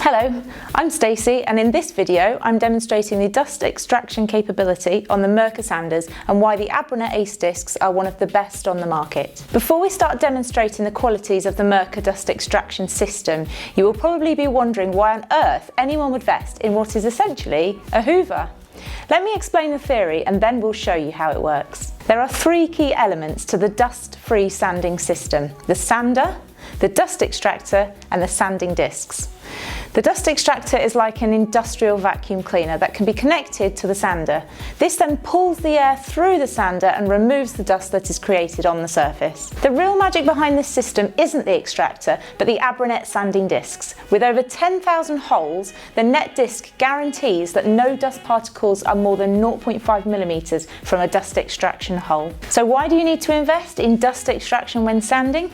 Hello, I'm Stacey, and in this video I'm demonstrating the dust extraction capability on the Mirka sanders and why the Abranet Ace discs are one of the best on the market. Before we start demonstrating the qualities of the Mirka dust extraction system, you will probably be wondering why on earth anyone would invest in what is essentially a hoover. Let me explain the theory and then we'll show you how it works. There are three key elements to the dust-free sanding system: the sander, the dust extractor and the sanding discs. The dust extractor is like an industrial vacuum cleaner that can be connected to the sander. This then pulls the air through the sander and removes the dust that is created on the surface. The real magic behind this system isn't the extractor, but the Abranet sanding discs. With over 10,000 holes, the net disc guarantees that no dust particles are more than 0.5 millimeters from a dust extraction hole. So why do you need to invest in dust extraction when sanding?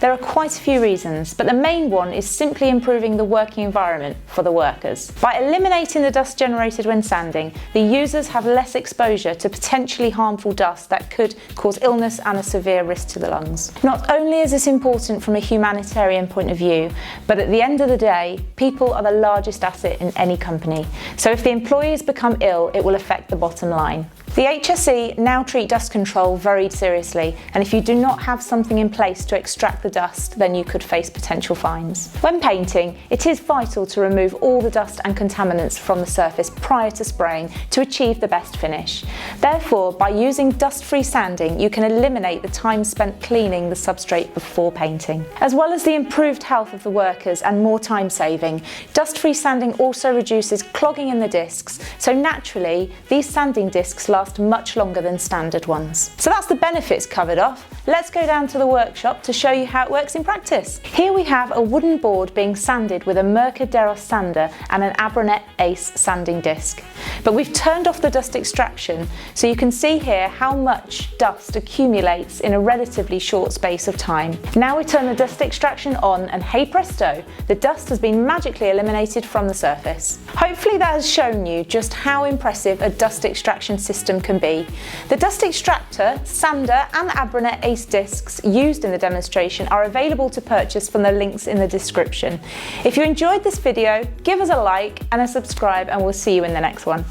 There are quite a few reasons, but the main one is simply improving the working environment for the workers. By eliminating the dust generated when sanding, the users have less exposure to potentially harmful dust that could cause illness and a severe risk to the lungs. Not only is this important from a humanitarian point of view, but at the end of the day, people are the largest asset in any company. So if the employees become ill, it will affect the bottom line. The HSE now treat dust control very seriously, and if you do not have something in place to extract the dust, then you could face potential fines. When painting, it is vital to remove all the dust and contaminants from the surface prior to spraying to achieve the best finish. Therefore, by using dust-free sanding, you can eliminate the time spent cleaning the substrate before painting. As well as the improved health of the workers and more time saving, dust-free sanding also reduces clogging in the discs, so naturally, these sanding discs last much longer than standard ones. So that's the benefits covered off. Let's go down to the workshop to show you how it works in practice. Here we have a wooden board being sanded with a Mirka sander and an Abranet Ace sanding disc. But we've turned off the dust extraction, so you can see here how much dust accumulates in a relatively short space of time. Now we turn the dust extraction on and hey presto, the dust has been magically eliminated from the surface. Hopefully that has shown you just how impressive a dust extraction system can be. The dust extractor, sander and Abranet Ace discs used in the demonstration are available to purchase from the links in the description. If you enjoyed this video, give us a like and a subscribe, and we'll see you in the next one.